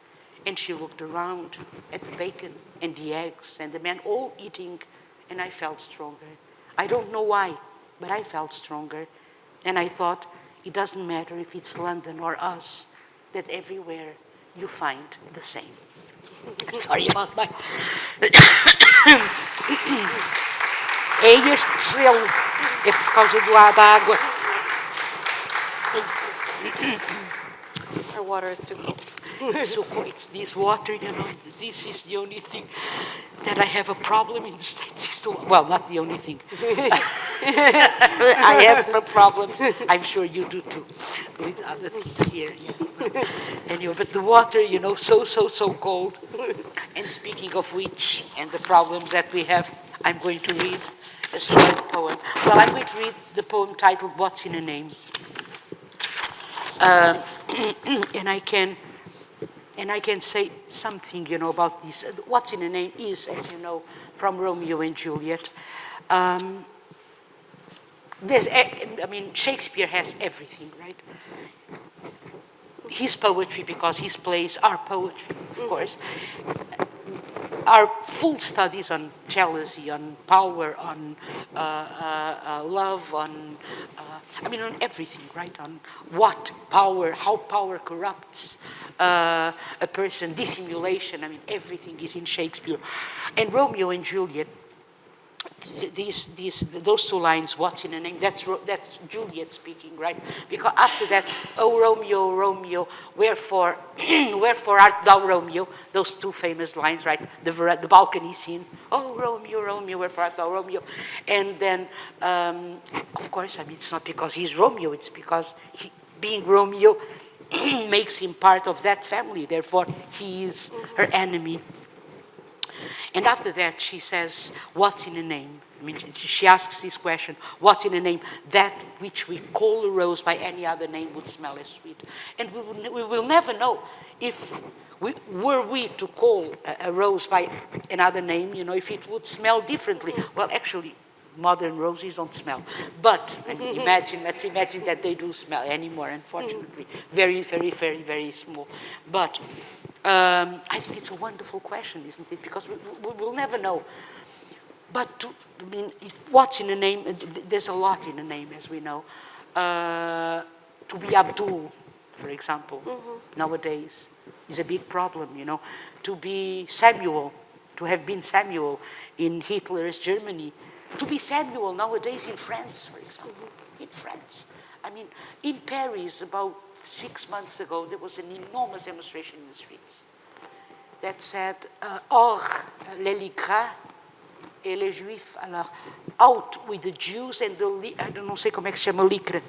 And she looked around at the bacon and the eggs and the men all eating, and I felt stronger. I don't know why, but I felt stronger. And I thought, it doesn't matter if it's London or us, that everywhere you find the same. I'm sorry about my... É este gelo, é por causa da água. Our water is too cold. So it's this water, you know, this is the only thing that I have a problem in the States. Well, not the only thing. I have no problems. I'm sure you do too, with other things here. Yeah. Anyway, but the water, you know, so cold. And speaking of which, and the problems that we have, I'm going to read a short poem. Well, I'm going to read the poem titled What's in a Name? And I can say something, about this. What's in a Name is, as you know, from Romeo and Juliet. Shakespeare has everything, right? His poetry, because his plays are poetry, of course, are full studies on jealousy, on power, on love, on everything, right? On how power corrupts a person, dissimulation. Everything is in Shakespeare. And Romeo and Juliet, those two lines, what's in a name, that's Juliet speaking, right? Because after that, oh Romeo, Romeo, wherefore art thou Romeo? Those two famous lines, right? The balcony scene, oh Romeo, Romeo, wherefore art thou Romeo? And then, of course, it's not because he's Romeo, it's because being Romeo makes him part of that family, therefore he is her enemy. And after that, she says, what's in a name? She asks this question, what's in a name? That which we call a rose by any other name would smell as sweet. And we will never know if were we to call a rose by another name, if it would smell differently. Well, actually, modern roses don't smell. But let's imagine that they do smell anymore, unfortunately. Very, very, very, very small. But I think it's a wonderful question, isn't it? Because we'll never know. But what's in a name? There's a lot in a name, as we know. To be Abdul, for example, nowadays is a big problem, To be Samuel, to have been Samuel in Hitler's Germany. To be Samuel nowadays in France, for example. In France. In Paris, about 6 months ago, there was an enormous demonstration in the streets that said, hors les Lycras et les Juifs. Alors, out with the Jews and the, I don't know, say como é que se chama lycra.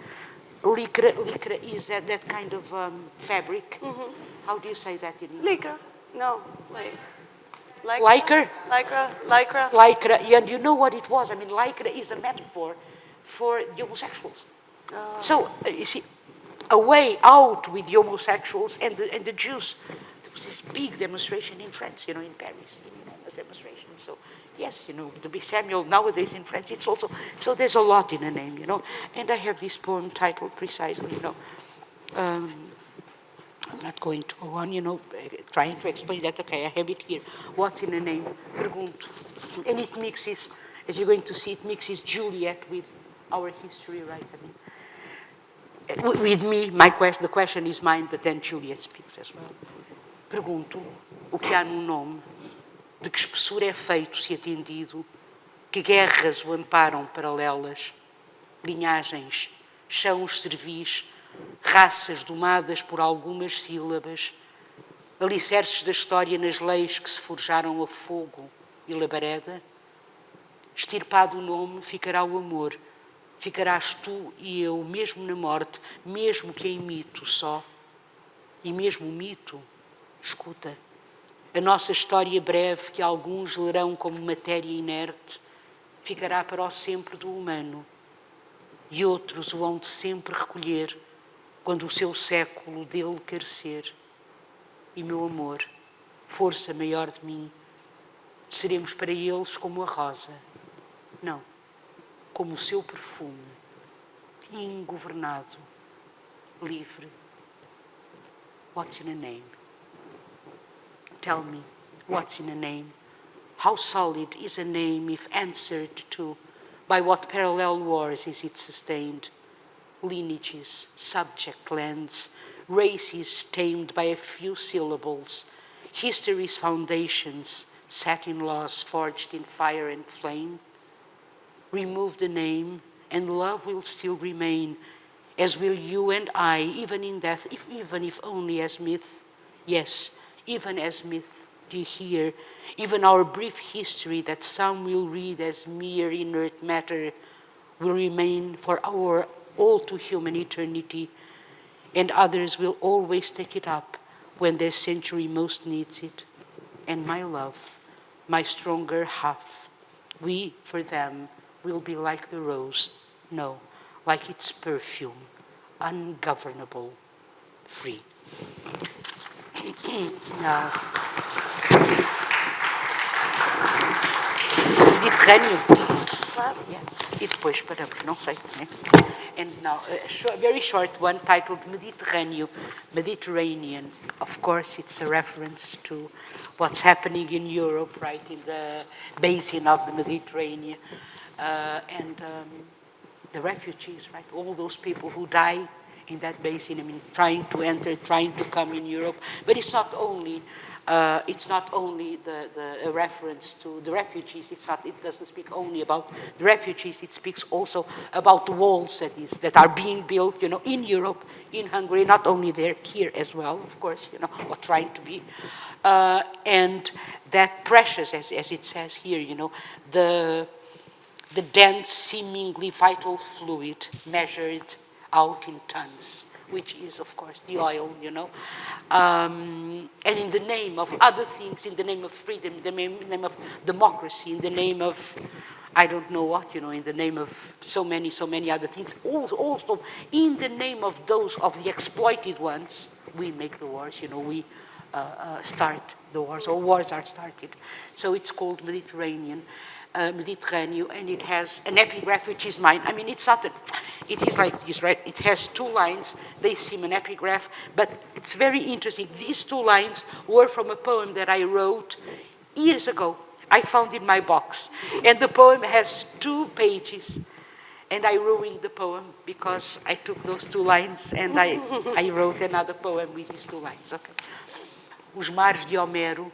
Lycra is that kind of fabric. How do you say that in English? Lycra. No, wait. Lycra? Lycra. Lycra. And you know what it was? Lycra is a metaphor for the homosexuals. So, you see, a way out with the homosexuals and the Jews. There was this big demonstration in France, in Paris, enormous demonstration. So, yes, to be Samuel nowadays in France, it's also, so there's a lot in a name, And I have this poem titled precisely, I'm not going to go on, trying to explain that. Okay, I have it here. What's in a name? Pergunto. And it mixes, as you're going to see, it mixes Juliet with our history, right? With me, the question is mine, but then Juliet speaks as well. Pergunto o que há num nome, de que espessura é feito, se atendido, que guerras o amparam paralelas, linhagens, chãos servis, raças domadas por algumas sílabas, alicerces da história nas leis que se forjaram a fogo e labareda. Extirpado o nome, ficará o amor, ficarás tu e eu, mesmo na morte, mesmo que em mito só. E mesmo o mito, escuta, a nossa história breve que alguns lerão como matéria inerte, ficará para o sempre do humano, e outros o hão de sempre recolher, quando o seu século dele carecer. E meu amor, força maior de mim, seremos para eles como a rosa, não, como o seu perfume, ingovernado, livre. What's in a name? Tell me, what's in a name? How solid is a name if answered to? By what parallel wars is it sustained? Lineages, subject lands, races tamed by a few syllables, history's foundations, set in laws forged in fire and flame. Remove the name, and love will still remain, as will you and I, even in death, even if only as myth. Yes, even as myth. Do you hear? Even our brief history that some will read as mere inert matter will remain for our all too human eternity, and others will always take it up when their century most needs it. and my love, my stronger half. We, for them, will be like the rose, no, like its perfume, ungovernable, free. Now, Mediterrâneo. Clap. Yeah. E depois paramos, não sei. Né? And now, a very short one titled Mediterranean. Of course, it's a reference to what's happening in Europe, right, in the basin of the Mediterranean. And the refugees, right, all those people who die in that basin, I mean, trying to enter, trying to come in Europe. But it's not only a reference to the refugees. It doesn't speak only about the refugees. It speaks also about the walls that are being built, in Europe, in Hungary, not only there, here as well, of course, or trying to be. And that precious, as it says here, the dense, seemingly vital fluid measured out in tons, which is, of course, the oil, and in the name of other things, in the name of freedom, in the name of democracy, in the name of, I don't know what, in the name of so many other things, also in the name of those, of the exploited ones, we make the wars, we start the wars, or wars are started. So it's called Mediterranean, Mediterranean, and it has an epigraph which is mine. I mean, it is like this, right? It has 2 lines. They seem an epigraph, but it's very interesting. These 2 lines were from a poem that I wrote years ago. I found in my box. And the poem has 2 pages. And I ruined the poem because I took those 2 lines and I wrote another poem with these 2 lines. Okay. Os mares de Homero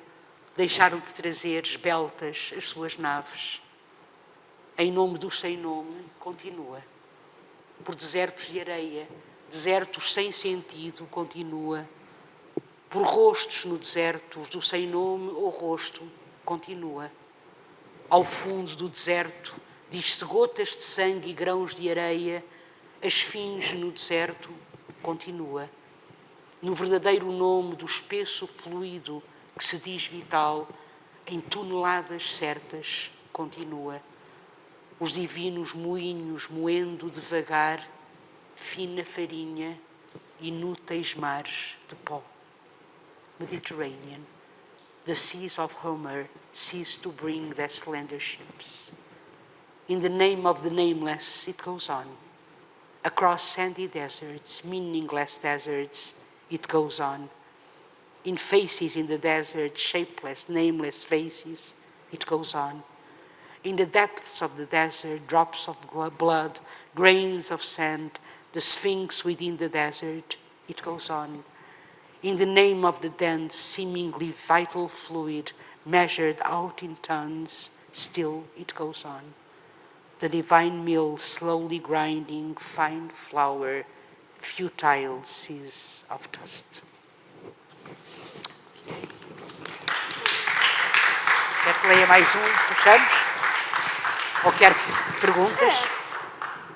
deixaram de trazer esbeltas as suas naves. Em nome do sem nome, continua. Por desertos de areia, desertos sem sentido, continua. Por rostos no deserto, do sem nome ou rosto, continua. Ao fundo do deserto, diz-se gotas de sangue e grãos de areia, a esfinge no deserto, continua. No verdadeiro nome do espesso fluido que se diz vital, em toneladas certas, continua. Os divinos moinhos moendo devagar, fina farinha, inúteis mares de pó. Mediterranean, the seas of Homer cease to bring their slender ships. In the name of the nameless, it goes on. Across sandy deserts, meaningless deserts, it goes on. In faces in the desert, shapeless, nameless faces, it goes on. In the depths of the desert, drops of blood, grains of sand, the sphinx within the desert, it goes on. In the name of the dense, seemingly vital fluid, measured out in tons, still it goes on. The divine mill slowly grinding fine flour, futile seas of dust. Quer que leia mais e fechamos? Ou quer perguntas?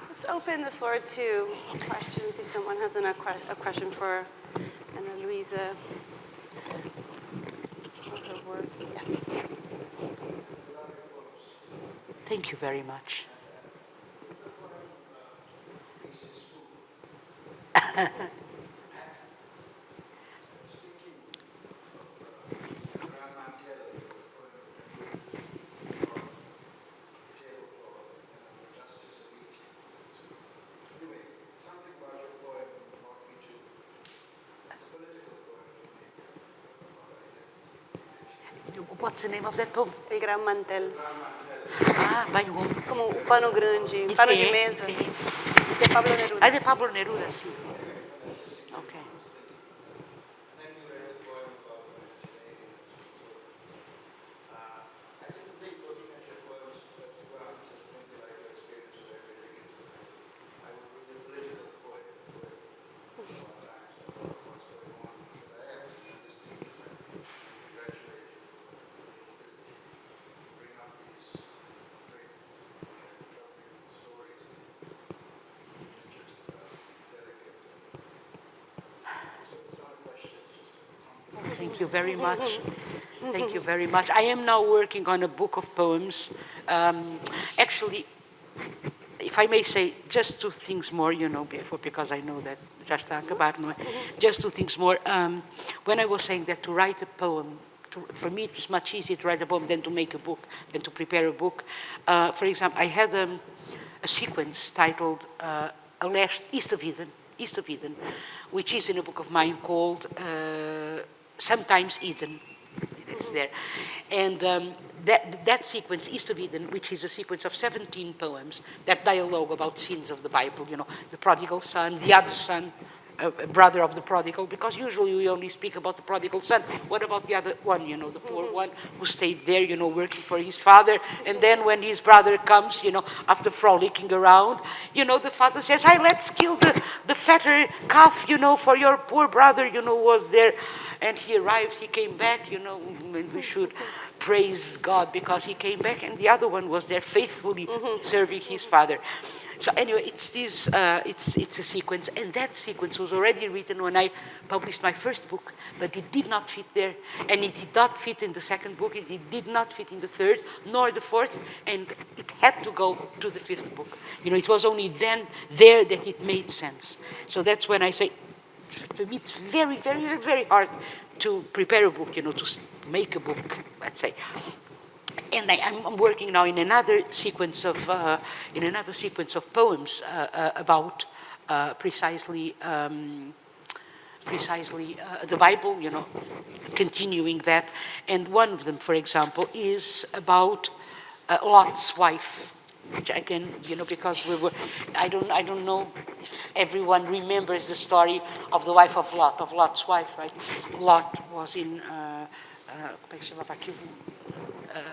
Let's open the floor to questions if someone has a question for Ana Luisa. Her work. Yes. Thank you very much. What's the name of that poem? El Gran Mantel. Ah, bem bom. Como o pano grande, pano de mesa. De Pablo Neruda. Ah, de Pablo Neruda, sim. Ok. Thank you very much. Thank you very much. I am now working on a book of poems. Actually, if I may say, just two things more, before, because I know that já está a acabar, não é? Just two things more. When I was saying that to write a poem, for me it's much easier to write a poem than to make a book, than to prepare a book. For example, I had a sequence titled East of Eden, which is in a book of mine called Sometimes Eden. It's there. And that sequence, East of Eden, which is a sequence of 17 poems that dialogue about scenes of the Bible, the prodigal son, the other son, brother of the prodigal, because usually we only speak about the prodigal son. What about the other one, the poor one who stayed there, working for his father, and then when his brother comes, after frolicking around, the father says, "Hey, let's kill the fatter calf, for your poor brother, was there." And he arrives, he came back, and we should praise God because he came back, and the other one was there faithfully serving his father. So anyway, it's a sequence, and that sequence was already written when I published my first book, but it did not fit there, and it did not fit in the second book, it did not fit in the third, nor the fourth, and it had to go to the fifth book. It was only then there that it made sense. So that's when I say, for me, it's very, very, very hard to prepare a book, to make a book, let's say. And I'm working now in another sequence of poems about precisely the Bible, continuing that. And one of them, for example, is about Lot's wife, which I can, because I don't know if everyone remembers the story of the wife of Lot's wife, right? Lot was in,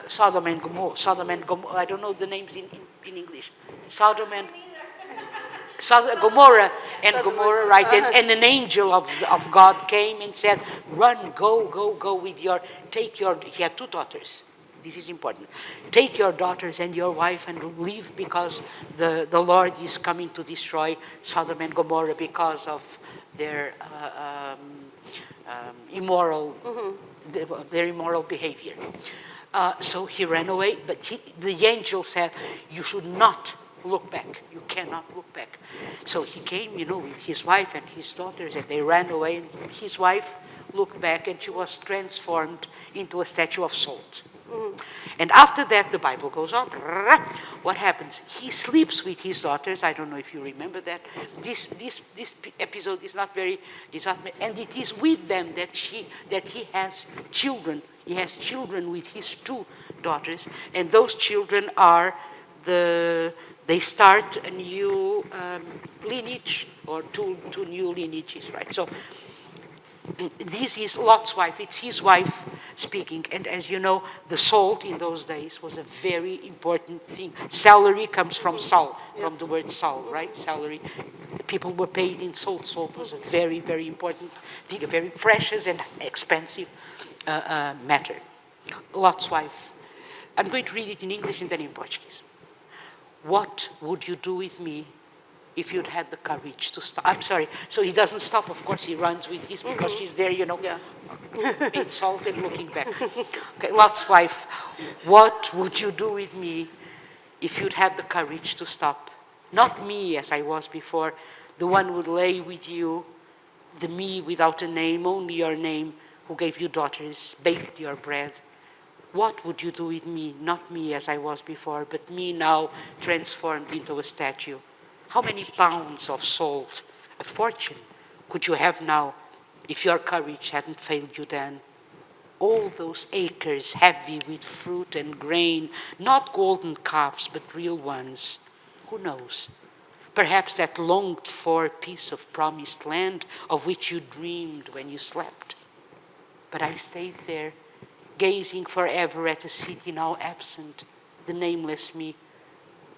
Sodom and Gomorrah, I don't know the names in English. Gomorrah, right? And an angel of God came and said, "Run, go with he had two daughters. This is important. Take your daughters and your wife and leave because the Lord is coming to destroy Sodom and Gomorrah because of their immoral behavior." So he ran away, but the angel said, "You should not look back. You cannot look back." So he came, with his wife and his daughters, and they ran away, and his wife looked back, and she was transformed into a statue of salt. And after that, the Bible goes on. What happens? He sleeps with his daughters. I don't know if you remember that. This episode is not very, and it is with them that he has children. He has children with his two daughters, and those children are they start a new lineage, or two new lineages, right? So this is Lot's wife. It's his wife speaking. And as you know, the salt in those days was a very important thing. Salary comes from sal, from the word sal, right? Salary. People were paid in salt. Salt was a very, very important thing, a very precious and expensive matter. Lot's wife. I'm going to read it in English and then in Portuguese. "What would you do with me if you'd had the courage to stop?" I'm sorry. So he doesn't stop. Of course, he runs with his, because she's there, insulted, looking back. Okay, Lot's wife. "What would you do with me if you'd had the courage to stop? Not me as I was before, the one who would lay with you, the me without a name, only your name, who gave you daughters, baked your bread. What would you do with me? Not me as I was before, but me now transformed into a statue. How many pounds of salt, a fortune, could you have now if your courage hadn't failed you then? All those acres heavy with fruit and grain, not golden calves, but real ones. Who knows? Perhaps that longed-for piece of promised land of which you dreamed when you slept. But I stayed there, gazing forever at a city now absent, the nameless me.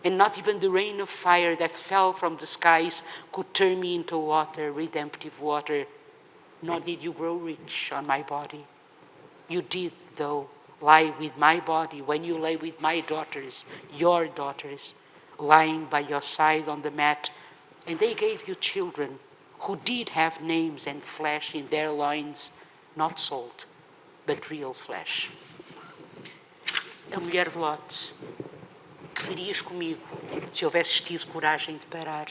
And not even the rain of fire that fell from the skies could turn me into water, redemptive water. Nor did you grow rich on my body. You did, though, lie with my body when you lay with my daughters, your daughters, lying by your side on the mat. And they gave you children who did have names and flesh in their loins, not salt. but real flesh. A mulher de Lot, que farias comigo se houvesses tido coragem de parar?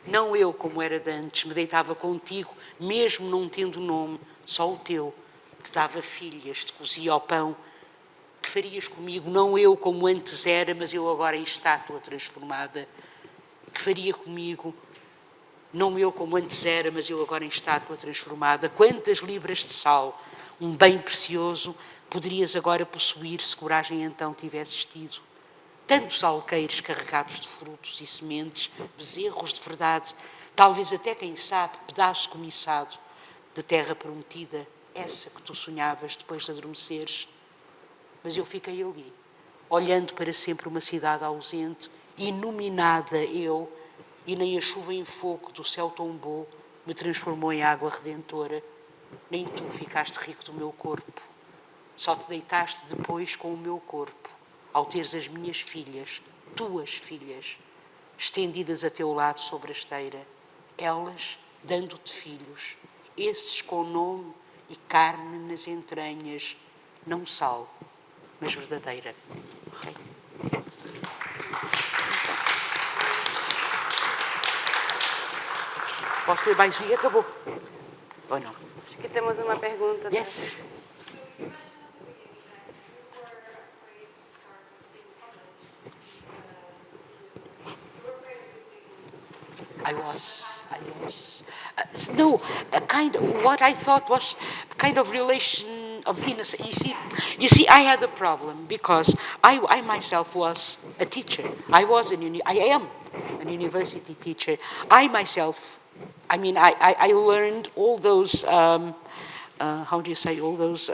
Não eu, como era de antes, me deitava contigo, mesmo não tendo nome, só o teu, te dava filhas, te cozia ao pão. Que farias comigo? Não eu, como antes era, mas eu agora em estátua transformada. Que faria comigo? Não eu, como antes era, mas eu agora em estátua transformada. Quantas libras de sal, um bem precioso, poderias agora possuir se coragem então tivesses tido? Tantos alqueires carregados de frutos e sementes, bezerros de verdade, talvez até, quem sabe, pedaço comiçado de terra prometida, essa que tu sonhavas depois de adormeceres. Mas eu fiquei ali, olhando para sempre uma cidade ausente, iluminada eu, e nem a chuva em fogo do céu tombou, me transformou em água redentora. Nem tu ficaste rico do meu corpo, só te deitaste depois com o meu corpo, ao teres as minhas filhas, tuas filhas, estendidas a teu lado sobre a esteira, elas dando-te filhos, esses com nome e carne nas entranhas, não sal, mas verdadeira. Okay? Posso ler mais um e acabou? Ou não? Acho que temos uma pergunta. Yes. I was. No, what I thought was a kind of relation of innocence. You see, I had a problem because I myself was a teacher. I am an university teacher. I myself, I learned all those, how do you say, all those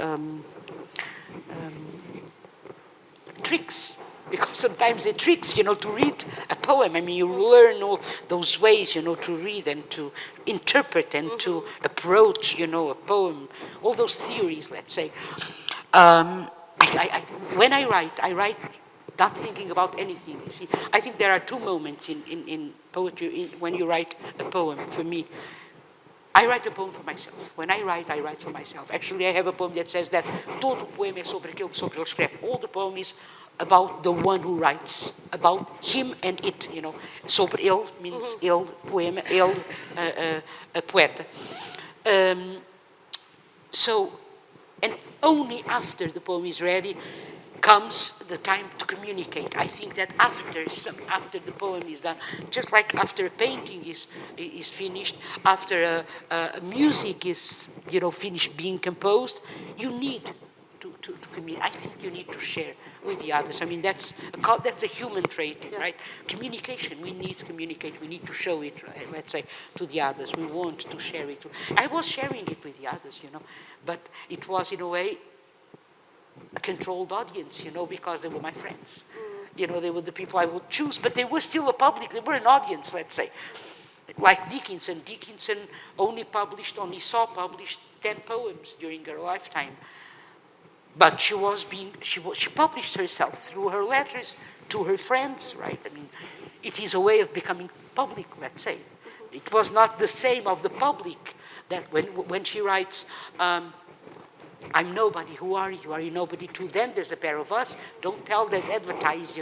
tricks. Because sometimes they're tricks, to read a poem. You learn all those ways, to read and to interpret and to approach, a poem. All those theories, let's say. When I write not thinking about anything. You see, I think there are two moments in poetry when you write a poem, for me. I write a poem for myself. When I write for myself. Actually, I have a poem that says that todo poema é sobre aquele que sobre ele escreve. All the poem is about the one who writes, about him and it, Sobre ele means ele, poema, ele, a poeta. And only after the poem is ready comes the time to communicate. I think that after the poem is done, just like after a painting is finished, after a music is finished being composed, you need to communicate. I think you need to share with the others. That's a human trait, yeah. Right? Communication. We need to communicate. We need to show it, right? Let's say, to the others. We want to share it. I was sharing it with the others, but it was in a way a controlled audience, because they were my friends. They were the people I would choose, but they were still a public. They were an audience, let's say. Like Dickinson. Dickinson only saw published 10 poems during her lifetime. But she published herself through her letters to her friends, right? It is a way of becoming public, let's say. It was not the same of the public that when she writes, I'm nobody, who are you? Are you nobody too? Then there's a pair of us. Don't tell that, advertise,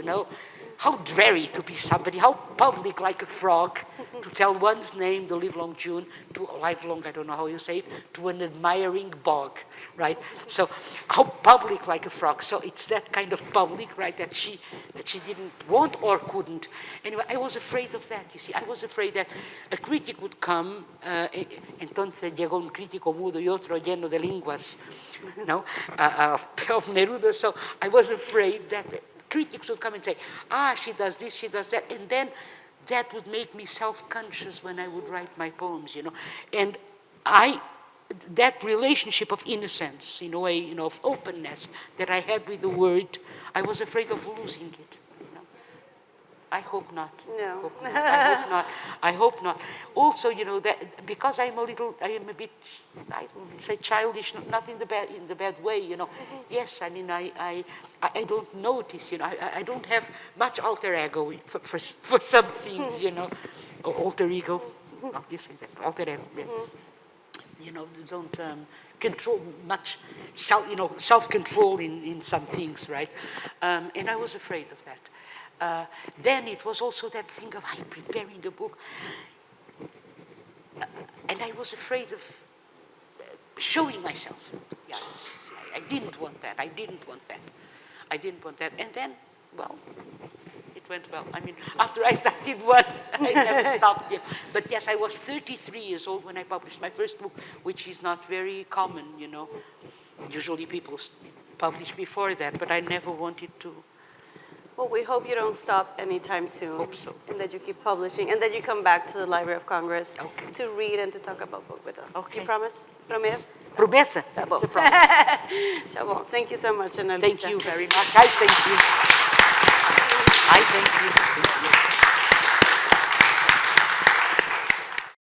How dreary to be somebody, how public like a frog, to tell one's name, the livelong June, to lifelong, I don't know how you say it, to an admiring bog, right? So how public like a frog. So it's that kind of public, right, that she didn't want or couldn't. Anyway, I was afraid of that, you see. I was afraid that a critic would come, entonces llegó un crítico mudo y otro lleno de lenguas, of Neruda. So I was afraid that critics would come and say, she does this, she does that, and then that would make me self-conscious when I would write my poems, And that relationship of innocence, in a way, of openness that I had with the word, I was afraid of losing it. I hope not. No. I hope not. Also, that because I am a bit, I don't say childish, not in the bad way, Yes, I don't notice, I don't have much alter ego for some things, Alter ego. How do you say that? Alter ego. Yeah. don't control much, self-control in some things, right? And I was afraid of that. Then it was also that thing of preparing a book. And I was afraid of showing myself. Yeah, I didn't want that. I didn't want that. And then, well, it went well. I mean, after I started one, I never stopped. But yes, I was 33 years old when I published my first book, which is not very common, Usually people publish before that, but I never wanted to. Well, we hope you don't stop anytime soon. Hope so. And that you keep publishing, and that you come back to the Library of Congress Okay. to read and to talk about book with us. Okay. You promise? Promise? Promessa. Tá bom. It's a promise. Tá bom. Thank you so much, Ana Luisa. Thank you very much. I thank you.